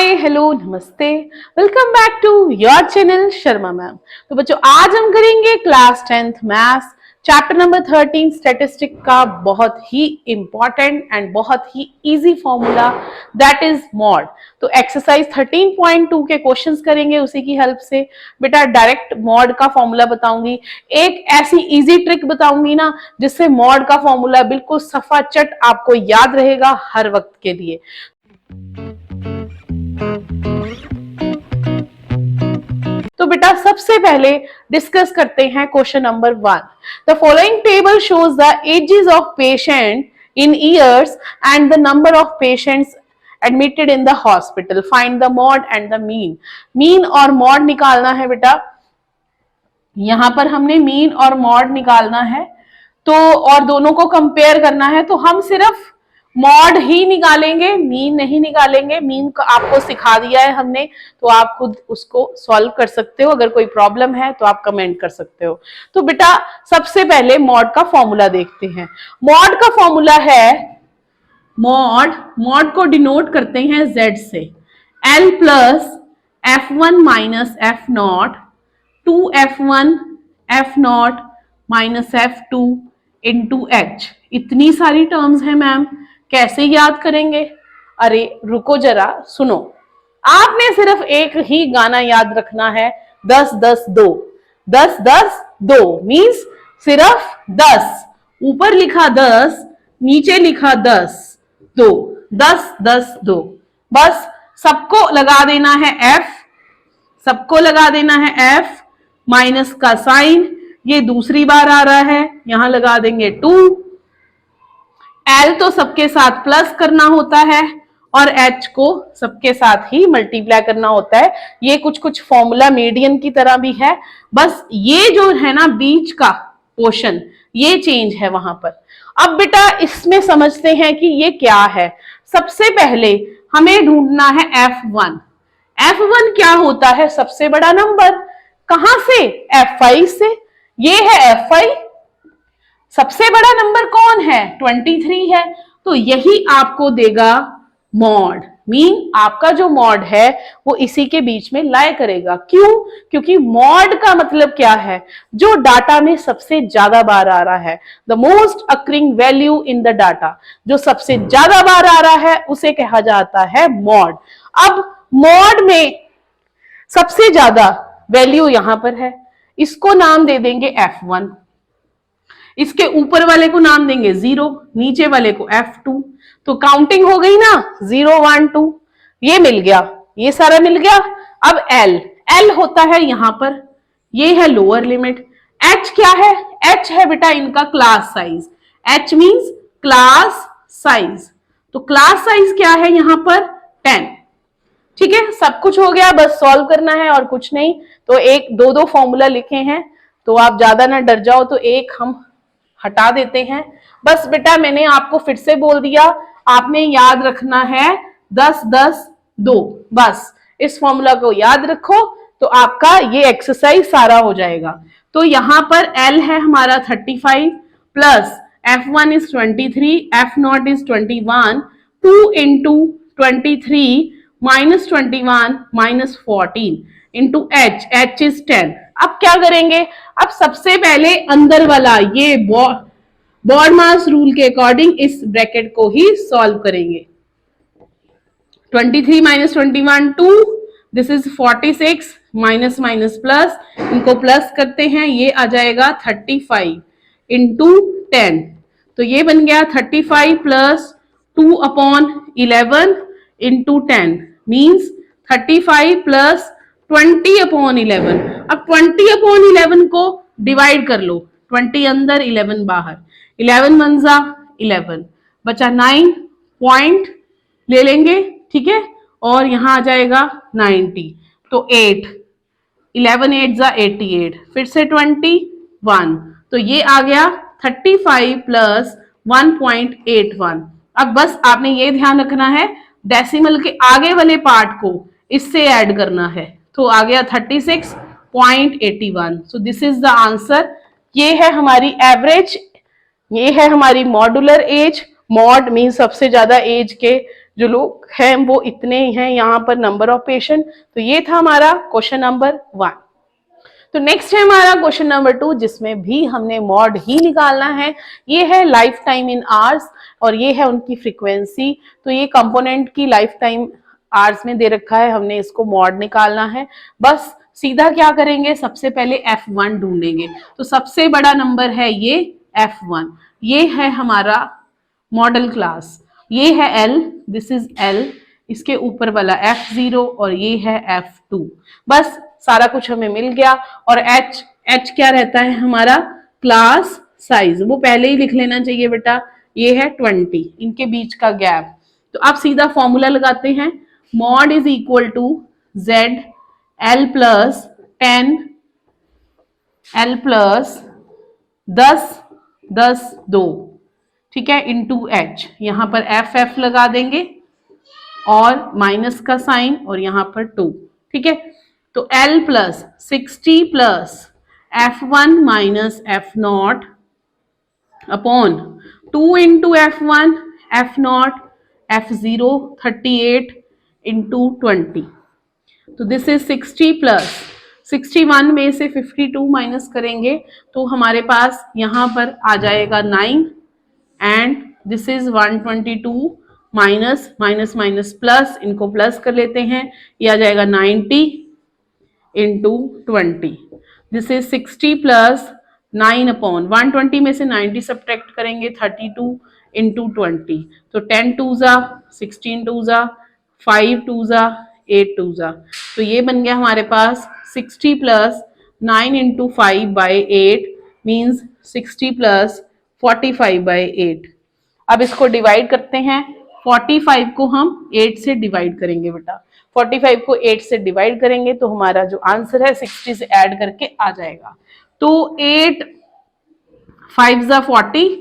हाय hello नमस्ते, welcome back to your channel Sharma ma'am. तो बच्चों आज हम करेंगे class 10th maths chapter number 13 statistic का बहुत ही इंपॉर्टेंट एंड बहुत ही easy formula that is mode. तो एक्सरसाइज 13.2 के क्वेश्चंस करेंगे उसी की हेल्प से। बेटा डायरेक्ट मॉड का फॉर्मूला बताऊंगी, एक ऐसी इजी ट्रिक बताऊंगी ना जिससे मॉड का फॉर्मूला बिल्कुल सफाचट आपको याद रहेगा हर वक्त के लिए। तो बेटा सबसे पहले डिस्कस करते हैं question number 1। The following table shows the ages of patient in years and the number of patients admitted in the hospital. Find the mode and the mean. Mean और मॉड निकालना है बेटा, यहां पर हमने मीन और मॉड निकालना है तो और दोनों को कंपेयर करना है। तो हम सिर्फ मॉड ही निकालेंगे, मीन नहीं निकालेंगे। मीन को आपको सिखा दिया है हमने, तो आप खुद उसको सॉल्व कर सकते हो। अगर कोई प्रॉब्लम है तो आप कमेंट कर सकते हो। तो बेटा सबसे पहले मॉड का फॉर्मूला देखते हैं। मॉड का फॉर्मूला है मॉड को डिनोट करते हैं Z से। L plus F1 minus F0 2F1 F0 minus F2 into H। इतनी सारी टर्म्स है मैम, कैसे याद करेंगे? अरे रुको जरा सुनो, आपने सिर्फ एक ही गाना याद रखना है, 10 10 2। 10 10 2 मीन्स सिर्फ 10, ऊपर लिखा 10 नीचे लिखा 10 2, 10 10 2। बस सबको लगा देना है F, सबको लगा देना है F। माइनस का साइन ये दूसरी बार आ रहा है, यहां लगा देंगे 2। L तो सबके साथ प्लस करना होता है और H को सबके साथ ही मल्टीप्लाई करना होता है। ये कुछ कुछ फॉर्मूला मीडियन की तरह भी है, बस ये जो है ना बीच का पोर्शन ये चेंज है वहां पर। अब बेटा इसमें समझते हैं कि ये क्या है। सबसे पहले हमें ढूंढना है F1। F1 क्या होता है? सबसे बड़ा नंबर। कहां से? F5 से। ये है F5। सबसे बड़ा नंबर कौन है? 23 है। तो यही आपको देगा मॉड। मीन आपका जो मॉड है वो इसी के बीच में लाई करेगा। क्यों? क्योंकि मॉड का मतलब क्या है? जो डाटा में सबसे ज्यादा बार आ रहा है, the most occurring value in the data, जो सबसे ज्यादा बार आ रहा है उसे कहा जाता है मॉड। अब मॉड में सबसे ज्यादा वैल्यू यहां पर है, इसको नाम दे देंगे F1। इसके ऊपर वाले को नाम देंगे 0, नीचे वाले को F2। तो काउंटिंग हो गई ना, 0 1 2, ये मिल गया, ये सारा मिल गया। अब L होता है यहां पर, ये है लोअर लिमिट। H क्या है? H है बेटा इनका class size. H means class size. तो क्लास साइज क्या है यहां पर? 10। ठीक है, सब कुछ हो गया, बस सॉल्व करना है और कुछ नहीं। तो एक दो फॉर्मूला लिखे हैं तो आप ज्यादा ना डर जाओ, तो एक हम हटा देते हैं। बस बेटा मैंने आपको फिर से बोल दिया, आपने याद रखना है 10 10 2। बस इस फॉर्मूला को याद रखो तो आपका ये एक्सरसाइज सारा हो जाएगा। तो यहां पर L है हमारा 35 plus F1 is 23, F0 is 21, 2 into 23 minus 21 minus 14 into H is 10। अब क्या करेंगे? अब सबसे पहले अंदर वाला ये बॉडमास रूल के अकॉर्डिंग इस ब्रैकेट को ही सॉल्व करेंगे। 23 minus 21 2, this is 46 minus minus plus, इनको प्लस करते हैं, ये आ जाएगा 35 इंटू 10। तो ये बन गया 35 प्लस 2/11 इंटू 10 मीन्स 35 प्लस 20/11। अब 20/11 को डिवाइड कर लो, 20 अंदर 11 बाहर, 11 1 जा 11, बचा 9 पॉइंट ले लेंगे। ठीक है, और यहां आ जाएगा 90, तो 8, 11 8 जा 88, फिर से 21, तो ये आ गया 35 प्लस 1.81। अब बस आपने ये ध्यान रखना है डेसिमल के आगे वाले पार्ट को इससे ऐड करना है, तो आ गया 36.81। So this is the answer. ये है हमारी एवरेज, ये है हमारी मॉड्यूलर एज। मॉड मीन सबसे ज्यादा एज के जो लोग हैं वो इतने ही हैं यहाँ पर नंबर ऑफ पेशेंट। तो ये था हमारा क्वेश्चन नंबर 1। तो नेक्स्ट है हमारा क्वेश्चन नंबर 2, जिसमें भी हमने मॉड ही निकालना है। ये है लाइफ टाइम इन आवर्स और ये है उनकी फ्रीक्वेंसी। तो ये कंपोनेंट की लाइफ टाइम आवर्स में दे रखा है, हमने इसको मॉड निकालना है। बस सीधा क्या करेंगे, सबसे पहले F1 ढूंढेंगे। तो सबसे बड़ा नंबर है ये F1, ये है हमारा मॉडल क्लास, ये है L, दिस इज L, इसके ऊपर वाला F0 और ये है F2। बस सारा कुछ हमें मिल गया। और H क्या रहता है हमारा क्लास साइज, वो पहले ही लिख लेना चाहिए बेटा, ये है 20, इनके बीच का गैप। तो आप सीधा फॉर्मूला लगाते हैं, mode is equal to Z L plus 10 L plus 10 2, ठीक है, इंटू H। यहां पर F लगा देंगे और माइनस का साइन और यहां पर 2, ठीक है। तो L plus 60 plus F1 minus F0 upon 2 into F1 F0 F0 38 into 20। तो दिस इज 60 प्लस 61 में से 52 माइनस करेंगे तो हमारे पास यहां पर आ जाएगा 9 and this is 122 minus minus minus plus, इनको प्लस कर लेते हैं, ये आ जाएगा 90 into 20। This is 60 plus 9 upon 120 में से 90 सब्ट्रैक्ट करेंगे 32 इंटू 20। तो 10 टू ज़ा 16 टू ज़ा 5 टू ज़ा 8 टू ज़ा। तो ये बन गया हमारे पास 60 plus 9 into 5 by 8 means 60 plus 45 by 8। अब इसको डिवाइड करते हैं, 45 को हम 8 से डिवाइड करेंगे बेटा, 45 को 8 से डिवाइड करेंगे तो हमारा जो आंसर है 60 से ऐड करके आ जाएगा। तो 8 5 ज़ा 40,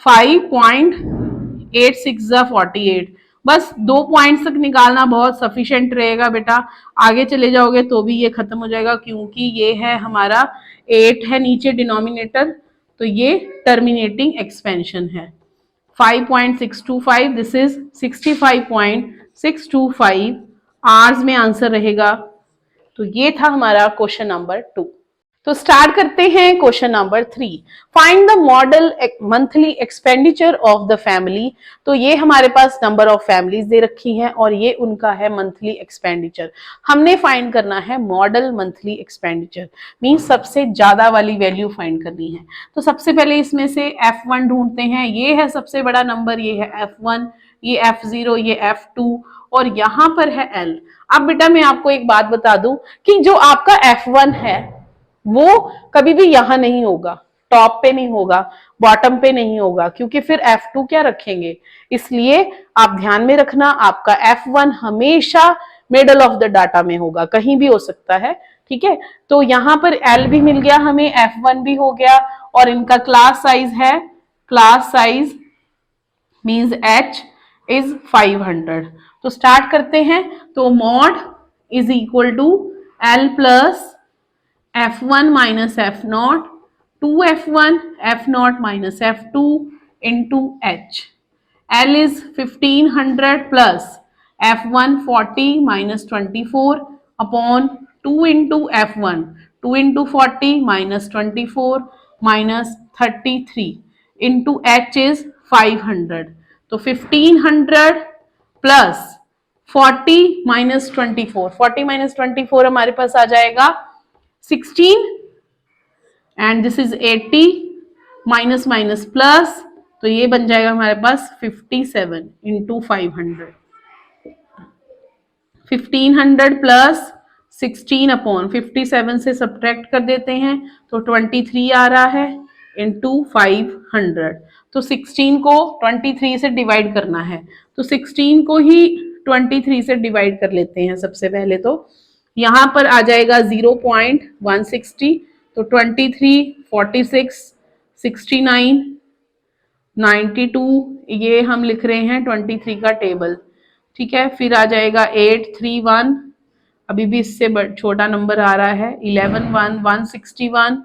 5.8 6 ज़ा 48। बस 2 पॉइंट्स तक निकालना बहुत सफिशिएंट रहेगा बेटा, आगे चले जाओगे तो भी ये खत्म हो जाएगा क्योंकि ये है हमारा 8 है नीचे डिनोमिनेटर, तो ये टर्मिनेटिंग एक्सपेंशन है। 5.625, दिस इज 65.625 आवर्स में आंसर रहेगा। तो ये था हमारा क्वेश्चन नंबर 2। तो स्टार्ट करते हैं question number 3। Find the model monthly expenditure of the family. तो ये हमारे पास नंबर ऑफ फैमिलीज दे रखी हैं और ये उनका है मंथली एक्सपेंडिचर। हमने फाइंड करना है मॉडल मंथली एक्सपेंडिचर, मींस सबसे ज्यादा वाली वैल्यू फाइंड करनी है। तो सबसे पहले इसमें से F1 ढूंढते हैं, ये है सबसे बड़ा नंबर, ये है F1, ये F0, ये F2 और यहाँ पर है L। अब बेटा मैं आपको एक बात बता दूं कि जो आपका F1 है वो कभी भी यहां नहीं होगा, टॉप पे नहीं होगा, बॉटम पे नहीं होगा, क्योंकि फिर F2 क्या रखेंगे। इसलिए आप ध्यान में रखना, आपका F1 हमेशा मिडल ऑफ द डाटा में होगा, कहीं भी हो सकता है, ठीक है। तो यहां पर L भी मिल गया हमें, F1 भी हो गया और इनका क्लास साइज है, class size means H is 500। तो स्टार्ट करते हैं। तो mode is equal to L plus F1 minus F0 2F1 F0 minus F2 into H। L is 1500 plus F1 40 minus 24 upon 2 into F1 2 into 40 minus 24 minus 33 into H is 500। तो 1500 plus 40 minus 24, 40 minus 24 हमारे पास आ जाएगा 16 and this is 80 minus minus plus, तो ये बन जाएगा हमारे पास 57 into 500। 1500 plus 16 upon 57 से subtract कर देते हैं तो 23 आ रहा है इंटू 500। तो 16 को 23 से डिवाइड करना है, तो 16 को ही 23 से डिवाइड कर लेते हैं सबसे पहले। तो यहां पर आ जाएगा 0.160, तो 23 46 69 92, ये हम लिख रहे हैं 23 का टेबल, ठीक है। फिर आ जाएगा 831, अभी भी इससे छोटा नंबर आ रहा है 11 1 161,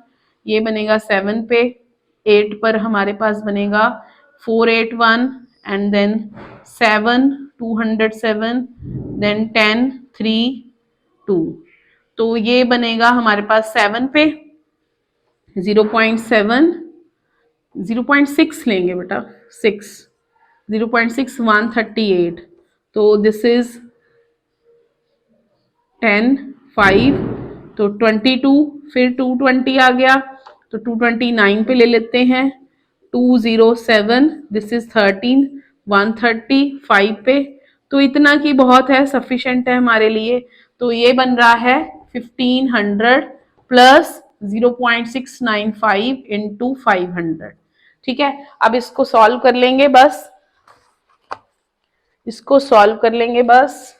ये बनेगा 7 पे, 8 पर हमारे पास बनेगा 481 and then 7 207, then 10 3 2। तो ये बनेगा हमारे पास 7 पे 0.7 0.6 लेंगे बेटा, 6 0.6 138। तो दिस इज 10 5, तो 22, फिर 220 आ गया, तो 229 पे ले लेते हैं, 207, दिस इज 13 130 5 पे। तो इतना की बहुत है, सफिशिएंट है हमारे लिए। तो ये बन रहा है 1500 प्लस 0.695 इंटू 500। ठीक है, अब इसको सॉल्व कर लेंगे बस, इसको सॉल्व कर लेंगे बस।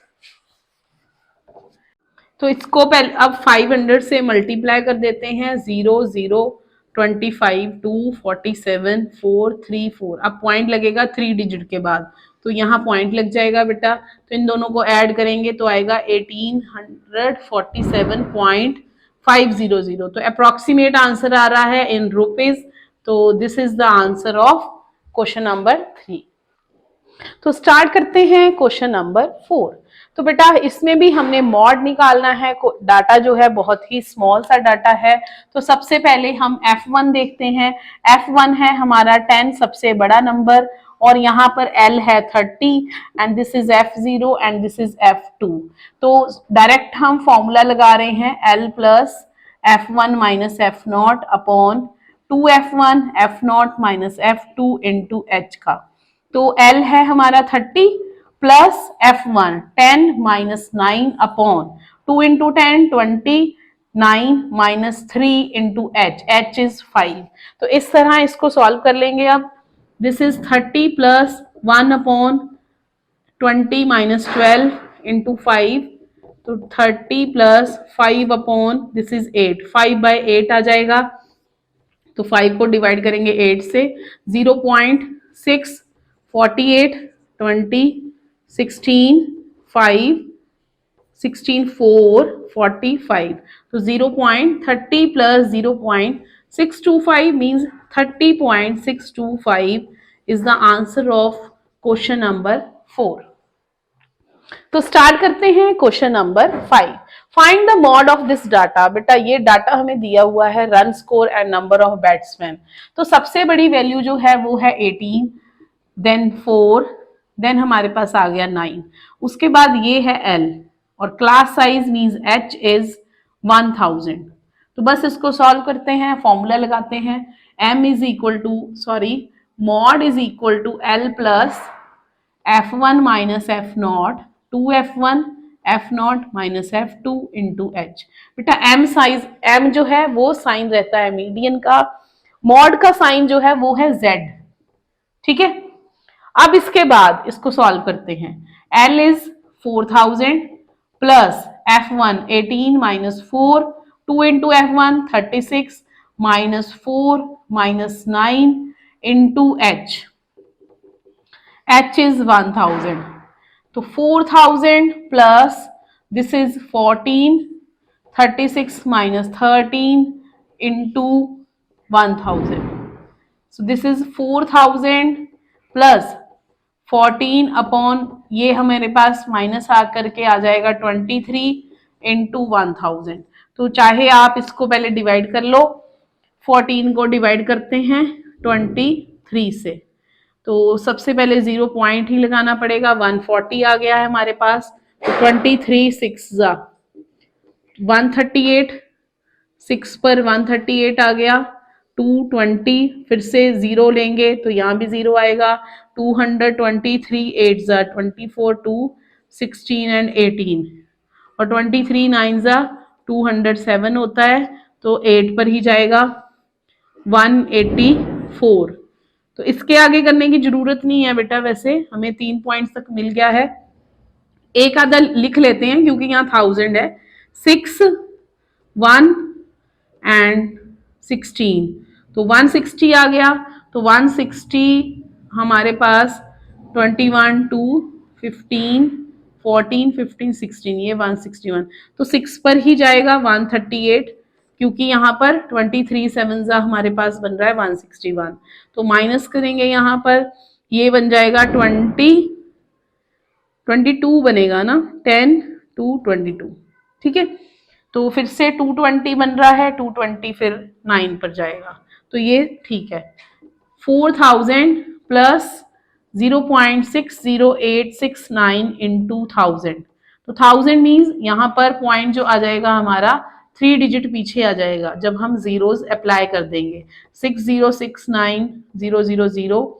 तो इसको पहले अब 500 से मल्टीप्लाई कर देते हैं, 0 0 25 2 47 4 3 4। अब पॉइंट लगेगा 3 डिजिट के बाद, तो यहाँ पॉइंट लग जाएगा बेटा। तो इन दोनों को ऐड करेंगे तो आएगा 1847.500। तो अप्रोक्सीमेट आंसर आ रहा है इन रुपीज। तो this is the answer of question number 3। तो स्टार्ट करते हैं क्वेश्चन नंबर 4। तो बेटा इसमें भी हमने मॉड निकालना है। डाटा जो है बहुत ही स्मॉल सा डाटा है। तो सबसे पहले हम F1 देखते हैं। F1 है हमारा 10, सबसे बड़ा नंबर, और यहाँ पर L है 30 and this is F0 and this is F2। तो डायरेक्ट हम फॉर्मूला लगा रहे हैं, L plus F1 minus F0 upon 2F1 F0 minus F2 into H का। तो L है हमारा 30 plus F1 10 minus 9 upon 2 into 10 20 9 minus 3 into H is 5। तो इस तरह इसको सॉल्व कर लेंगे। अब this is 30 plus 1 upon 20 minus 12 into 5, तो 30 प्लस 5 अपॉन दिस इज 8, 5/8 आ जाएगा। तो 5 को डिवाइड करेंगे 8 से, 0.6 48 20 16 5 16 4 45। तो 0.30 plus 0.625 means 30.625 is the answer of question number 4। तो स्टार्ट करते हैं question number 5। Find the mod of this data. बेटा ये डाटा हमें दिया हुआ है, run score and number of batsman. तो सबसे बड़ी वैल्यू जो है वो है 18, देन 4, देन हमारे पास आ गया 9, उसके बाद ये है L, और class size means H is 1000। तो बस इसको सॉल्व करते हैं, फॉर्मूला लगाते हैं, M is equal to mode is equal to L plus F1 minus F0 2F1 F0 minus F2 into H। बेटा M साइज, M जो है वो साइन रहता है मीडियन का, मॉड का साइन जो है वो है Z। ठीक है, अब इसके बाद इसको सॉल्व करते हैं। L is 4000 plus F1 18 minus 4, 2 into F1 36 minus 4 minus 9 into H is 1000। तो 4000 plus this is 14 36 minus 13 into 1000। So this is 4000 plus 14 upon ये हमारे पास माइनस आ करके आ जाएगा 23 इंटू 1000। तो चाहे आप इसको पहले डिवाइड कर लो, 14 को डिवाइड करते हैं 23 से, तो सबसे पहले 0 पॉइंट ही लगाना पड़ेगा, 140 आ गया है हमारे पास। तो 23 6 138, 6 पर 138 आ गया, 220 फिर से 0 लेंगे तो यहाँ भी 0 आएगा, 223 8 24 2 16 एंड 18, और 23 9 207 होता है, तो 8 पर ही जाएगा 184। तो इसके आगे करने की जरूरत नहीं है बेटा, वैसे हमें 3 पॉइंट्स तक मिल गया है। एक आधा लिख लेते हैं क्योंकि यहाँ 1000 है, 6 1 एंड 16, तो 160 आ गया। तो 160 हमारे पास 21 2 15 14 15 16, ये 161, तो 6 पर ही जाएगा 138, क्योंकि यहाँ पर 23 7 हमारे पास बन रहा है 161। तो माइनस करेंगे यहाँ पर, ये बन जाएगा 22 बनेगा ना, 10 टू 22, ठीक है। तो फिर से 220 बन रहा है, 220 फिर 9 पर जाएगा, तो ये ठीक है। 4000 प्लस 0.60869 इंटू 1000, तो 1000 मीन्स यहाँ पर पॉइंट जो आ जाएगा हमारा 3 डिजिट पीछे आ जाएगा जब हम जीरोस अप्लाई कर देंगे। 6069000,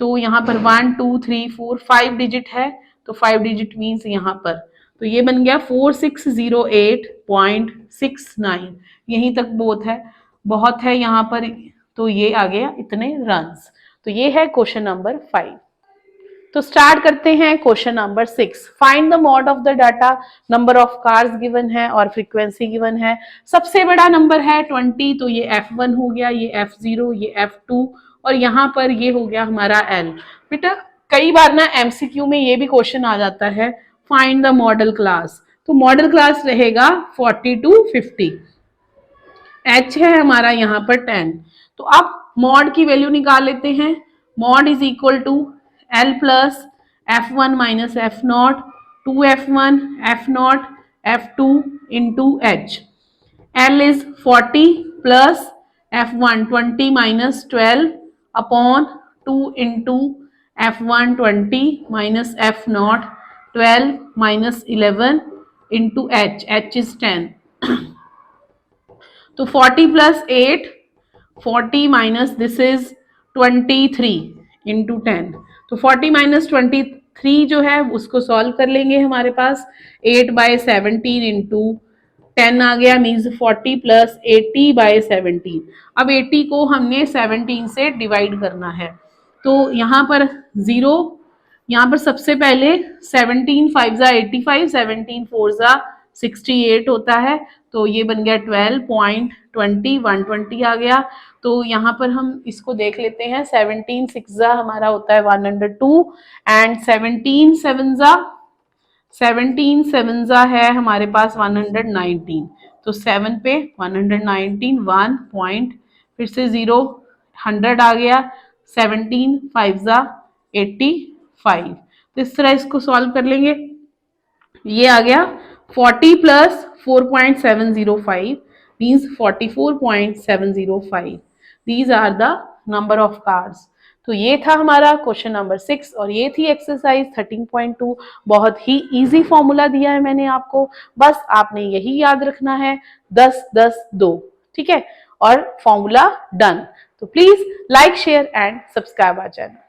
तो यहाँ पर 1 2 3 4 5 डिजिट है, तो 5 डिजिट मीन्स यहाँ पर, तो ये बन गया 4608.69, यहीं तक बहुत है यहाँ पर, तो ये आ गया इतने रन्स। तो ये है क्वेश्चन नंबर 5। तो स्टार्ट करते हैं question number 6। Find the mod of the data, number of cars given है और फ्रीक्वेंसी गिवन है। सबसे बड़ा नंबर है 20, तो ये F1 हो गया, ये F0, ये F2 और यहाँ पर ये हो गया हमारा L। बेटा कई बार ना MCQ में ये भी क्वेश्चन आ जाता है, फाइंड द मॉडल क्लास, तो मॉडल क्लास रहेगा 40 टू 50। H है हमारा यहाँ पर 10, तो अब मॉड की वैल्यू निकाल लेते हैं। Mode is equal to L plus F1 minus F0, 2F1 F0 F2 into H। L is 40 plus F1 20 minus 12 upon 2 into F1 20 minus F0 12 minus 11 into H, H is 10। तो 40 plus 8, 40 minus this is 23 into 10, तो 40 minus 23 जो है उसको solve कर लेंगे। हमारे पास 8/17 into 10 आ गया, means 40 plus 80/17। अब 80 को हमने 17 से डिवाइड करना है, तो यहाँ पर 0, यहाँ पर सबसे पहले 17 5 जा 85, 17 4 जा 68 होता है, तो ये बन गया 12.20, 120 आ गया। तो यहाँ पर हम इसको देख लेते हैं, 17 6 जा हमारा होता है 102 एंड 17 7 जा है हमारे पास 119, तो 7 पे 119, 1 पॉइंट फिर से 0 100 आ गया, 17 5 जा 85। तो इस तरह इसको सॉल्व कर लेंगे। ये आ गया 40 plus 4.705 means 44.705। These are the number of cars। तो ये था हमारा क्वेश्चन नंबर 6 और ये थी एक्सरसाइज 13.2। बहुत ही इजी फॉर्मूला दिया है मैंने आपको, बस आपने यही याद रखना है 10 10 2, ठीक है, और फॉर्मूला डन। तो please like share and subscribe our channel.